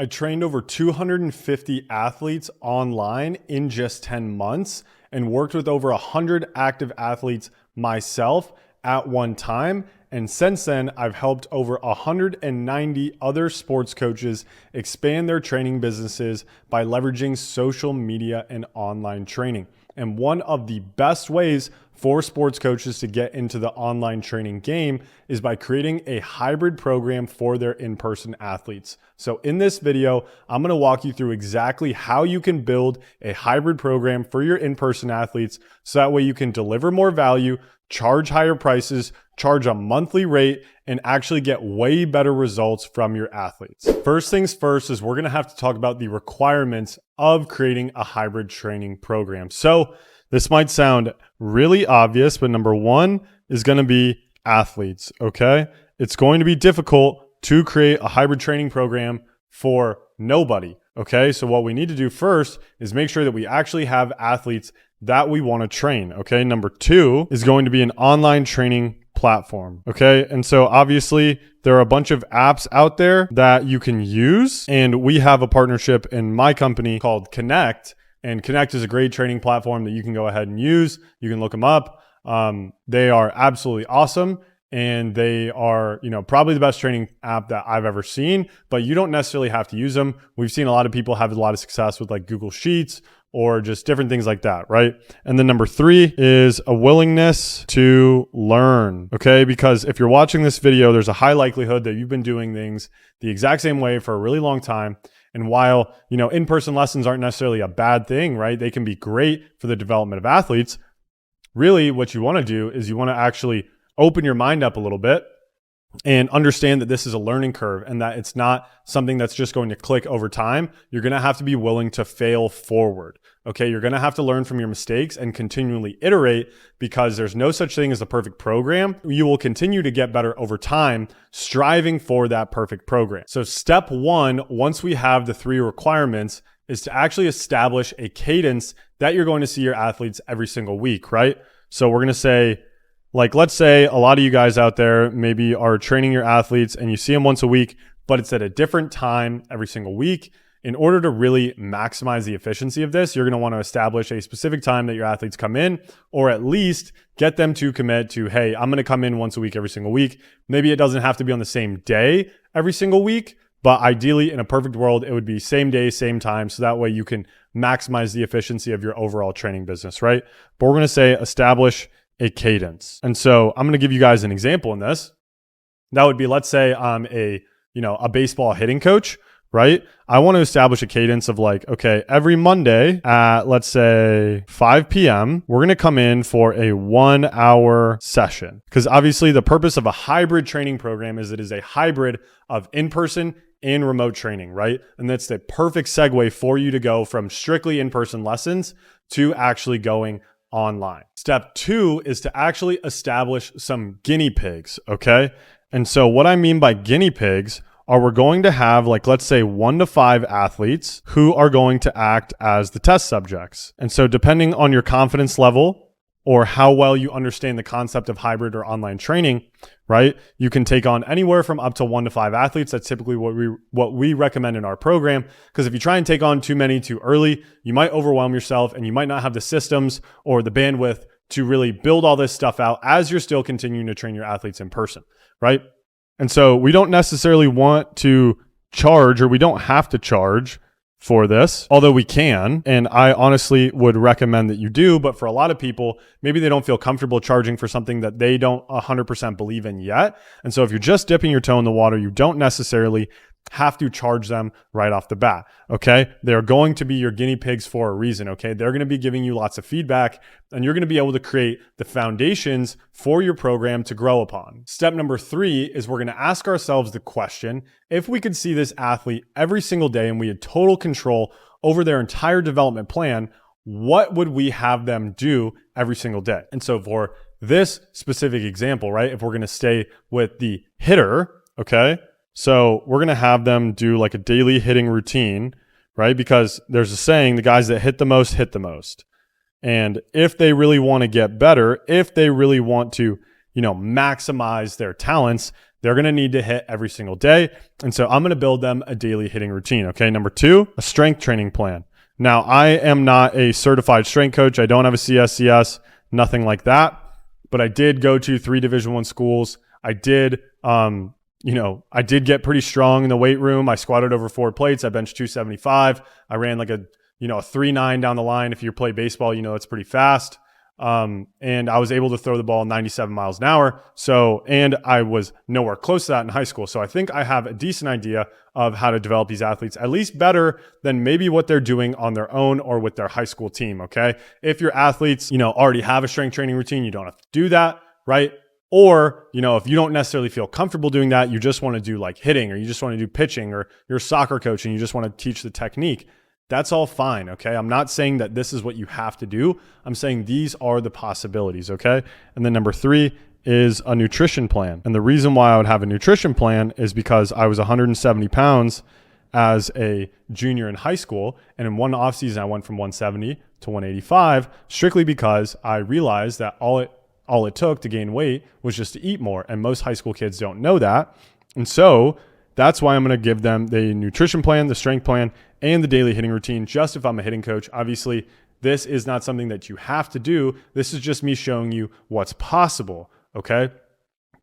I trained over 250 athletes online in just 10 months and worked with over 100 active athletes myself at one time. And since then, I've helped over 190 other sports coaches expand their training businesses by leveraging social media and online training. And one of the best ways for sports coaches to get into the online training game is by creating a hybrid program for their in-person athletes. So in this video, I'm going to walk you through exactly how you can build a hybrid program for your in-person athletes so that way you can deliver more value, charge higher prices, charge a monthly rate, and actually get way better results from your athletes. First things first is we're going to have to talk about the requirements of creating a hybrid training program. So this might sound really obvious, but number one is going to be athletes, okay? It's going to be difficult to create a hybrid training program for nobody, okay? So what we need to do first is make sure that we actually have athletes that we want to train, okay? Number two is going to be an online training platform, okay? And so obviously there are a bunch of apps out there that you can use, and we have a partnership in my company called Connect, and Connect is a great training platform that you can go ahead and use. You can look them up. They are absolutely awesome, and they are, probably the best training app that I've ever seen, but you don't necessarily have to use them. We've seen a lot of people have a lot of success with like Google Sheets or just different things like that, right? And then number three is a willingness to learn, okay? Because if you're watching this video, there's a high likelihood that you've been doing things the exact same way for a really long time. And while, in-person lessons aren't necessarily a bad thing, right? They can be great for the development of athletes. Really, what you want to do is you want to actually open your mind up a little bit and understand that this is a learning curve and that it's not something that's just going to click over time. You're going to have to be willing to fail forward. Okay. You're going to have to learn from your mistakes and continually iterate, because there's no such thing as a perfect program. You will continue to get better over time, striving for that perfect program. So step one, once we have the three requirements, is to actually establish a cadence that you're going to see your athletes every single week, right? So we're going to say, let's say a lot of you guys out there maybe are training your athletes and you see them once a week, but it's at a different time every single week. In order to really maximize the efficiency of this, you're going to want to establish a specific time that your athletes come in, or at least get them to commit to, hey, I'm going to come in once a week every single week. Maybe it doesn't have to be on the same day every single week, but ideally in a perfect world, it would be same day, same time. So that way you can maximize the efficiency of your overall training business, right? But we're going to say establish a cadence. And so I'm going to give you guys an example in this. That would be, let's say I'm a baseball hitting coach, right? I want to establish a cadence of okay, every Monday at, let's say 5 p.m., we're going to come in for a 1-hour session. Because obviously the purpose of a hybrid training program is it is a hybrid of in-person and remote training, right? And that's the perfect segue for you to go from strictly in-person lessons to actually going online. Step two is to actually establish some guinea pigs, okay? And so what I mean by guinea pigs are we're going to have let's say 1 to 5 athletes who are going to act as the test subjects. And so depending on your confidence level or how well you understand the concept of hybrid or online training, right? You can take on anywhere from up to 1 to 5 athletes. That's typically what we recommend in our program. Because if you try and take on too many too early, you might overwhelm yourself and you might not have the systems or the bandwidth to really build all this stuff out as you're still continuing to train your athletes in person, right? And so we don't necessarily want to charge, or we don't have to charge for this, although we can. And I honestly would recommend that you do. But for a lot of people, maybe they don't feel comfortable charging for something that they don't 100% believe in yet. And so if you're just dipping your toe in the water, you don't necessarily have to charge them right off the bat, okay? They're going to be your guinea pigs for a reason, okay? They're going to be giving you lots of feedback, and you're going to be able to create the foundations for your program to grow upon. Step number three is we're going to ask ourselves the question, if we could see this athlete every single day and we had total control over their entire development plan, what would we have them do every single day? And so for this specific example, right, if we're going to stay with the hitter, okay, so we're going to have them do a daily hitting routine, right? Because there's a saying, the guys that hit the most hit the most. And if they really want to get better, if they really want to, maximize their talents, they're going to need to hit every single day. And so I'm going to build them a daily hitting routine. Okay. Number 2, a strength training plan. Now, I am not a certified strength coach. I don't have a CSCS, nothing like that. But I did go to 3 Division I schools. I did, I did get pretty strong in the weight room. I squatted over 4 plates. I benched 275. I ran like a 3.9 down the line. If you play baseball, it's pretty fast. And I was able to throw the ball 97 miles an hour. And I was nowhere close to that in high school. So I think I have a decent idea of how to develop these athletes, at least better than maybe what they're doing on their own or with their high school team. Okay. If your athletes, already have a strength training routine, you don't have to do that. Right. Or, if you don't necessarily feel comfortable doing that, you just want to do like hitting, or you just want to do pitching, or you're a soccer coach and you just want to teach the technique. That's all fine, okay? I'm not saying that this is what you have to do. I'm saying these are the possibilities, okay? And then number 3 is a nutrition plan. And the reason why I would have a nutrition plan is because I was 170 pounds as a junior in high school. And in one offseason, I went from 170 to 185, strictly because I realized that all it took to gain weight was just to eat more. And most high school kids don't know that. And so that's why I'm going to give them the nutrition plan, the strength plan, and the daily hitting routine, just if I'm a hitting coach. Obviously, this is not something that you have to do. This is just me showing you what's possible, okay?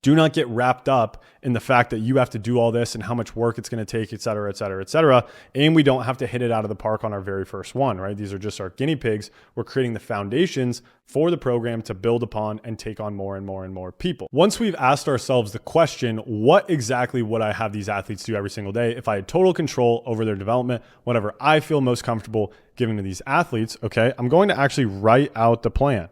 Do not get wrapped up in the fact that you have to do all this and how much work it's going to take, et cetera, et cetera, et cetera. And we don't have to hit it out of the park on our very first one, right? These are just our guinea pigs. We're creating the foundations for the program to build upon and take on more and more and more people. Once we've asked ourselves the question, what exactly would I have these athletes do every single day? If I had total control over their development, whatever I feel most comfortable giving to these athletes, okay, I'm going to actually write out the plan.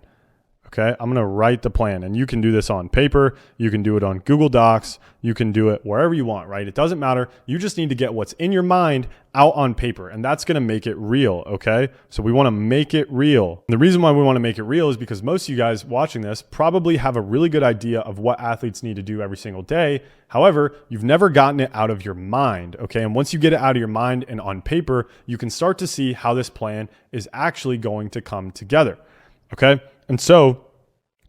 Okay, I'm going to write the plan, and you can do this on paper. You can do it on Google Docs. You can do it wherever you want, right? It doesn't matter. You just need to get what's in your mind out on paper, and that's going to make it real. Okay, so we want to make it real. And the reason why we want to make it real is because most of you guys watching this probably have a really good idea of what athletes need to do every single day. However, you've never gotten it out of your mind. Okay, and once you get it out of your mind and on paper, you can start to see how this plan is actually going to come together. Okay. And so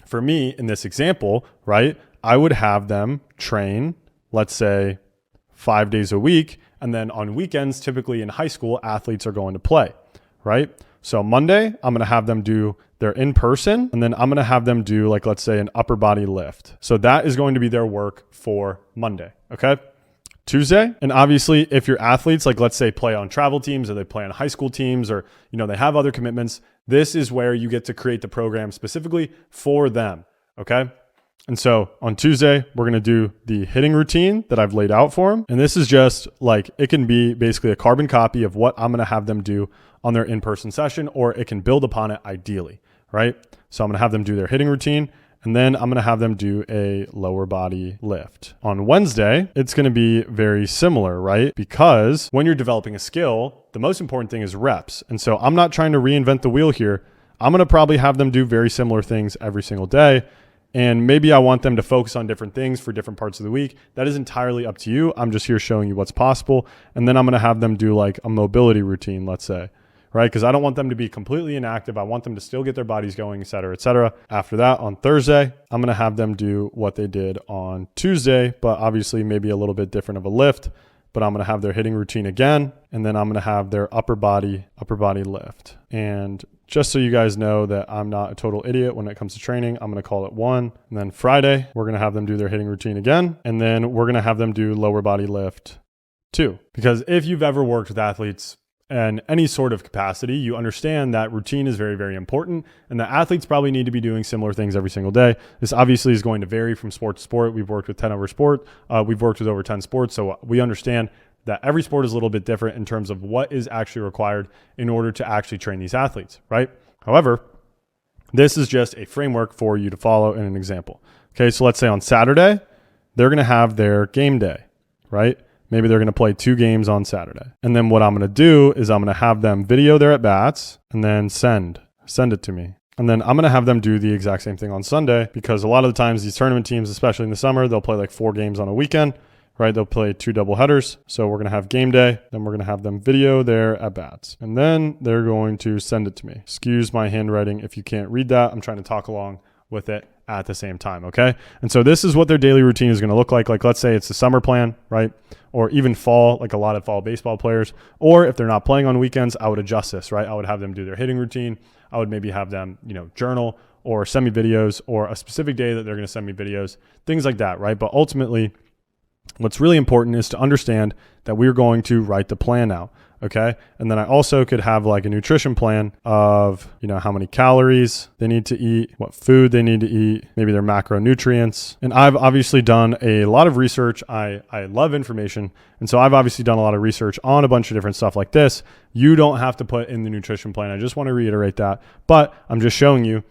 for me in this example, right, I would have them train, let's say 5 days a week. And then on weekends, typically in high school, athletes are going to play, right? So Monday, I'm going to have them do their in-person, and then I'm going to have them do like, let's say an upper body lift. So that is going to be their work for Monday. Okay. Tuesday. And obviously if your athletes, like let's say play on travel teams, or they play on high school teams, or, they have other commitments, this is where you get to create the program specifically for them. Okay. And so on Tuesday, we're going to do the hitting routine that I've laid out for them. And this is just like, it can be basically a carbon copy of what I'm going to have them do on their in-person session, or it can build upon it ideally, right? So I'm going to have them do their hitting routine. And then I'm going to have them do a lower body lift. On Wednesday, it's going to be very similar, right? Because when you're developing a skill, the most important thing is reps. And so I'm not trying to reinvent the wheel here. I'm going to probably have them do very similar things every single day. And maybe I want them to focus on different things for different parts of the week. That is entirely up to you. I'm just here showing you what's possible. And then I'm going to have them do like a mobility routine, let's say. Right? Because I don't want them to be completely inactive. I want them to still get their bodies going, et cetera, et cetera. After that, on Thursday, I'm going to have them do what they did on Tuesday, but obviously maybe a little bit different of a lift. But I'm going to have their hitting routine again, and then I'm going to have their upper body lift. And just so you guys know that I'm not a total idiot when it comes to training, I'm going to call it 1. And then Friday, we're going to have them do their hitting routine again, and then we're going to have them do lower body lift 2. Because if you've ever worked with athletes in any sort of capacity, you understand that routine is very, very important, and that athletes probably need to be doing similar things every single day. This obviously is going to vary from sport to sport. We've worked with 10 over sport. We've worked with over 10 sports. So we understand that every sport is a little bit different in terms of what is actually required in order to actually train these athletes, right? However, this is just a framework for you to follow in an example. Okay, so let's say on Saturday, they're going to have their game day, right? Maybe they're going to play 2 games on Saturday. And then what I'm going to do is I'm going to have them video their at-bats and then send it to me. And then I'm going to have them do the exact same thing on Sunday, because a lot of the times these tournament teams, especially in the summer, they'll play like 4 games on a weekend, right? They'll play 2 double headers. So we're going to have game day. Then we're going to have them video their at-bats. And then they're going to send it to me. Excuse my handwriting if you can't read that. I'm trying to talk along with it at the same time, okay? And so this is what their daily routine is going to look like. Like, let's say it's the summer plan, right? Or even fall, like a lot of fall baseball players. Or if they're not playing on weekends, I would adjust this, right? I would have them do their hitting routine. I would maybe have them, journal or send me videos, or a specific day that they're going to send me videos, things like that, right? But ultimately, what's really important is to understand that we're going to write the plan out, okay? And then I also could have like a nutrition plan of, how many calories they need to eat, what food they need to eat, maybe their macronutrients. And I've obviously done a lot of research. I love information. And so I've obviously done a lot of research on a bunch of different stuff like this. You don't have to put in the nutrition plan. I just want to reiterate that. But I'm just showing you,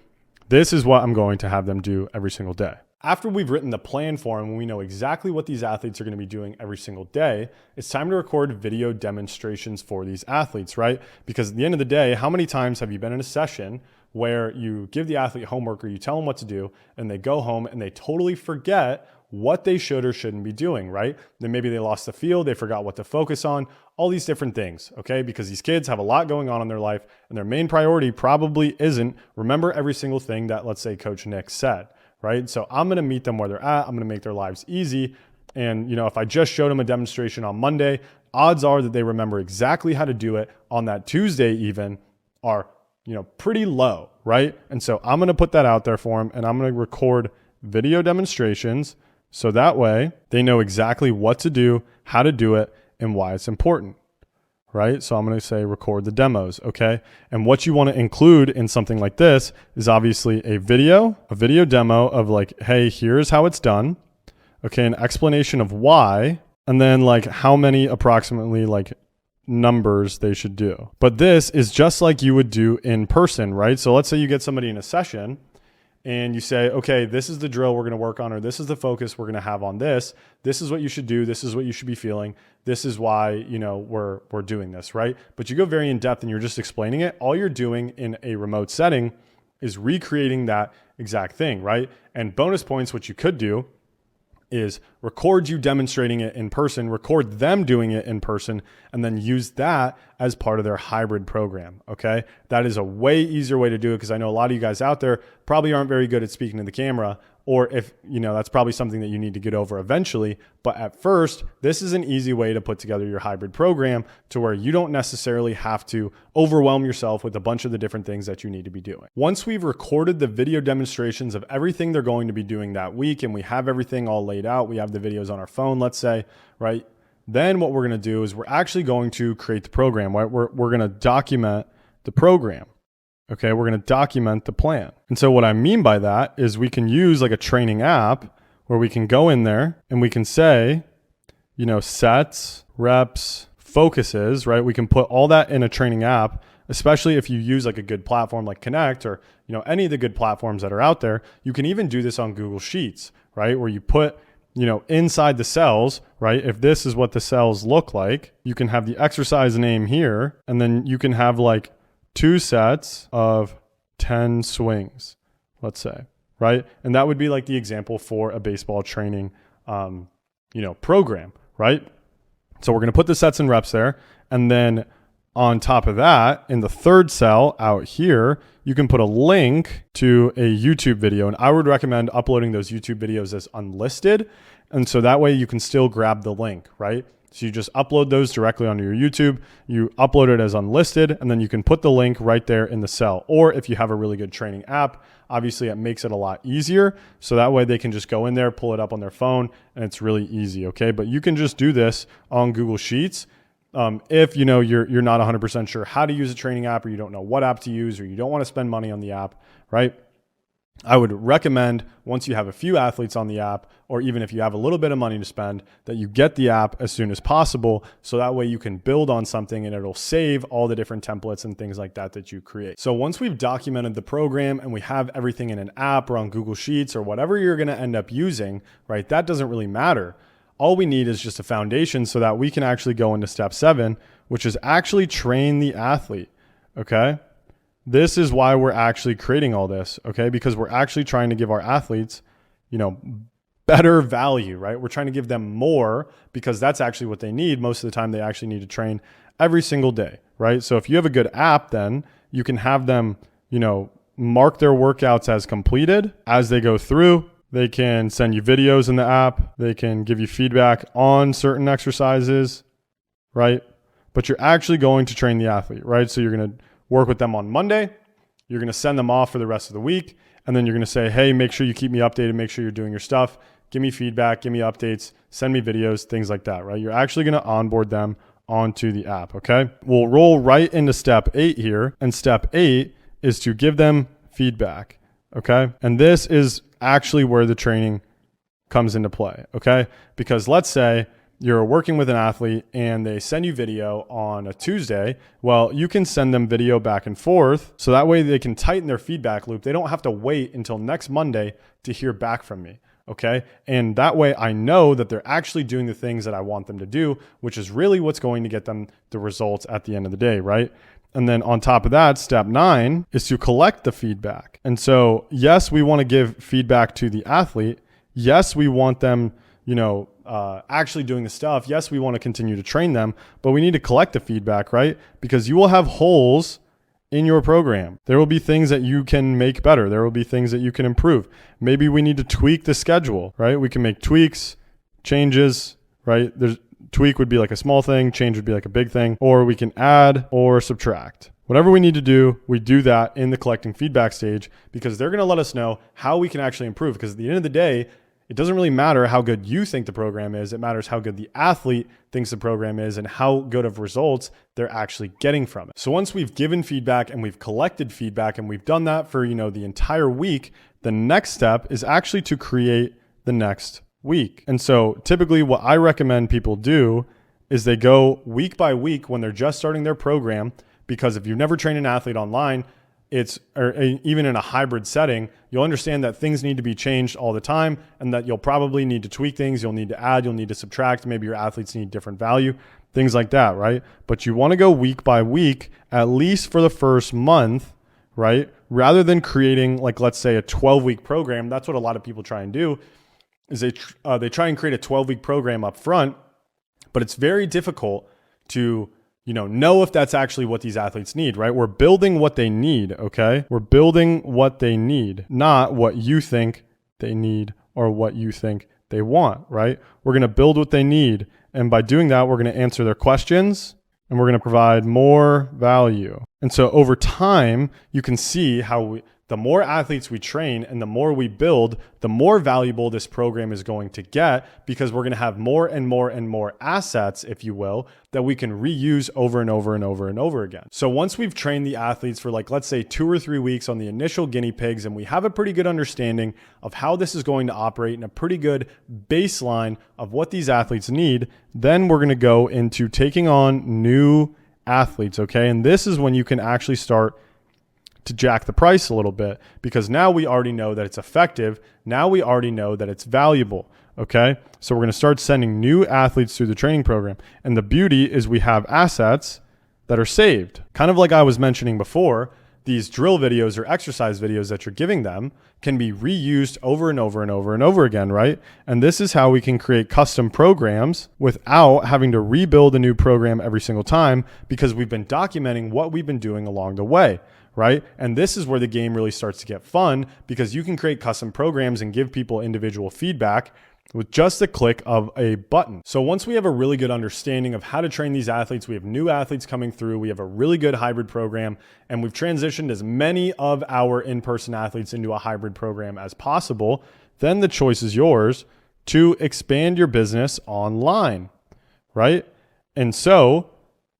this is what I'm going to have them do every single day. After we've written the plan for them and we know exactly what these athletes are going to be doing every single day, it's time to record video demonstrations for these athletes, right? Because at the end of the day, how many times have you been in a session where you give the athlete homework or you tell them what to do and they go home and they totally forget what they should or shouldn't be doing, right? Then maybe they lost the field, they forgot what to focus on, all these different things, okay? Because these kids have a lot going on in their life and their main priority probably isn't remember every single thing that, let's say, Coach Nick said, right? So I'm going to meet them where they're at. I'm going to make their lives easy. And, if I just showed them a demonstration on Monday, odds are that they remember exactly how to do it on that Tuesday even are, pretty low, right? And so I'm going to put that out there for them and I'm going to record video demonstrations. So that way they know exactly what to do, how to do it, and why it's important, right? So I'm going to say record the demos, okay? And what you want to include in something like this is obviously a video demo of like, hey, here's how it's done, okay? An explanation of why, and then like how many approximately like numbers they should do. But this is just like you would do in person, right? So let's say you get somebody in a session and you say, okay, this is the drill we're going to work on, or this is the focus we're going to have on this. This is what you should do. This is what you should be feeling. This is why, we're doing this, right? But you go very in depth and you're just explaining it. All you're doing in a remote setting is recreating that exact thing, right? And bonus points, what you could do is record you demonstrating it in person, record them doing it in person, and then use that as part of their hybrid program, okay? That is a way easier way to do it because I know a lot of you guys out there probably aren't very good at speaking to the camera, or if, that's probably something that you need to get over eventually. But at first, this is an easy way to put together your hybrid program to where you don't necessarily have to overwhelm yourself with a bunch of the different things that you need to be doing. Once we've recorded the video demonstrations of everything they're going to be doing that week and we have everything all laid out, we have the videos on our phone, let's say, right? Then what we're going to do is we're actually going to create the program, right? We're going to document the program. Okay, we're going to document the plan. And so what I mean by that is we can use like a training app where we can go in there and we can say, sets, reps, focuses, right? We can put all that in a training app, especially if you use like a good platform like Connect or, any of the good platforms that are out there. You can even do this on Google Sheets, right? Where you put, inside the cells, right? If this is what the cells look like, you can have the exercise name here, and then you can have like 2 sets of 10 swings, let's say, right? And that would be like the example for a baseball training, program, right? So we're going to put the sets and reps there. And then on top of that, in the third cell out here, you can put a link to a YouTube video. And I would recommend uploading those YouTube videos as unlisted. And so that way you can still grab the link, right? So you just upload those directly onto your YouTube, you upload it as unlisted, and then you can put the link right there in the cell. Or if you have a really good training app, obviously it makes it a lot easier. So that way they can just go in there, pull it up on their phone, and it's really easy, okay? But you can just do this on Google Sheets. If you're not 100% sure how to use a training app, or you don't know what app to use, or you don't want to spend money on the app, right? I would recommend once you have a few athletes on the app, or even if you have a little bit of money to spend, that you get the app as soon as possible. So that way you can build on something and it'll save all the different templates and things like that you create. So once we've documented the program and we have everything in an app or on Google Sheets or whatever you're going to end up using, right? That doesn't really matter. All we need is just a foundation so that we can actually go into step 7, which is actually train the athlete. Okay. This is why we're actually creating all this, okay? Because we're actually trying to give our athletes, better value, right? We're trying to give them more because that's actually what they need. Most of the time, they actually need to train every single day, right? So if you have a good app, then you can have them, mark their workouts as completed as they go through. They can send you videos in the app. They can give you feedback on certain exercises, right? But you're actually going to train the athlete, right? So you're going to work with them on Monday. You're going to send them off for the rest of the week. And then you're going to say, hey, make sure you keep me updated. Make sure you're doing your stuff. Give me feedback, give me updates, send me videos, things like that, right? You're actually going to onboard them onto the app, okay? We'll roll right into step 8 here. And step 8 is to give them feedback, okay? And this is actually where the training comes into play, okay? Because let's say you're working with an athlete and they send you video on a Tuesday. Well, you can send them video back and forth so that way they can tighten their feedback loop. They don't have to wait until next Monday to hear back from me. Okay. And that way I know that they're actually doing the things that I want them to do, which is really what's going to get them the results at the end of the day. Right. And then on top of that, step 9 is to collect the feedback. And so, yes, we want to give feedback to the athlete. Yes, we want them, actually doing the stuff. Yes, we want to continue to train them, but we need to collect the feedback, right? Because you will have holes in your program. There will be things that you can make better. There will be things that you can improve. Maybe we need to tweak the schedule, right? We can make tweaks, changes, right? Tweak would be like a small thing, change would be like a big thing, or we can add or subtract. Whatever we need to do, we do that in the collecting feedback stage because they're going to let us know how we can actually improve. Because at the end of the day, it doesn't really matter how good you think the program is. It matters how good the athlete thinks the program is and how good of results they're actually getting from it. So once we've given feedback and we've collected feedback and we've done that for, the entire week, the next step is actually to create the next week. And so typically what I recommend people do is they go week by week when they're just starting their program, because if you've never trained an athlete online, or even in a hybrid setting, you'll understand that things need to be changed all the time and that you'll probably need to tweak things. You'll need to add, you'll need to subtract. Maybe your athletes need different value, things like that, right? But you want to go week by week, at least for the first month, right? Rather than creating, like, let's say a 12-week program. That's what a lot of people try and do is they try and create a 12-week program up front, but it's very difficult to know if that's actually what these athletes need, right? We're building what they need, okay? We're building what they need, not what you think they need or what you think they want, right? We're going to build what they need. And by doing that, we're going to answer their questions and we're going to provide more value. And so over time, you can see how the more athletes we train and the more we build, the more valuable this program is going to get, because we're going to have more and more and more assets, if you will, that we can reuse over and over and over and over again. So once we've trained the athletes for, like, let's say 2 or 3 weeks on the initial guinea pigs, and we have a pretty good understanding of how this is going to operate and a pretty good baseline of what these athletes need, then we're going to go into taking on new athletes, okay? And this is when you can actually start to jack the price a little bit, because now we already know that it's effective. Now we already know that it's valuable. Okay. So we're going to start sending new athletes through the training program. And the beauty is we have assets that are saved. Kind of like I was mentioning before, these drill videos or exercise videos that you're giving them can be reused over and over and over and over again, right? And this is how we can create custom programs without having to rebuild a new program every single time, because we've been documenting what we've been doing along the way. Right? And this is where the game really starts to get fun, because you can create custom programs and give people individual feedback with just a click of a button. So once we have a really good understanding of how to train these athletes, we have new athletes coming through, we have a really good hybrid program, and we've transitioned as many of our in-person athletes into a hybrid program as possible, then the choice is yours to expand your business online, right? And so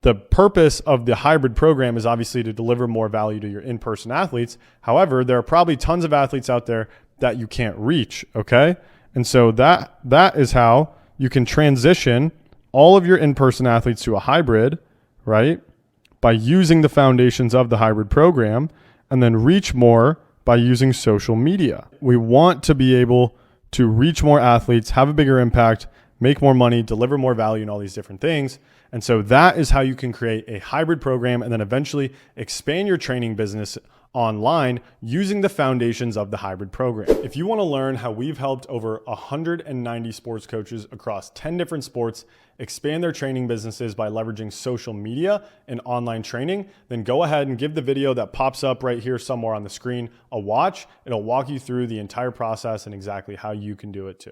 the purpose of the hybrid program is obviously to deliver more value to your in-person athletes. However, there are probably tons of athletes out there that you can't reach, okay? And so that is how you can transition all of your in-person athletes to a hybrid, right? By using the foundations of the hybrid program, and then reach more by using social media. We want to be able to reach more athletes, have a bigger impact, make more money, deliver more value, and all these different things. And so that is how you can create a hybrid program and then eventually expand your training business online using the foundations of the hybrid program. If you want to learn how we've helped over 190 sports coaches across 10 different sports expand their training businesses by leveraging social media and online training, then go ahead and give the video that pops up right here somewhere on the screen a watch. It'll walk you through the entire process and exactly how you can do it too.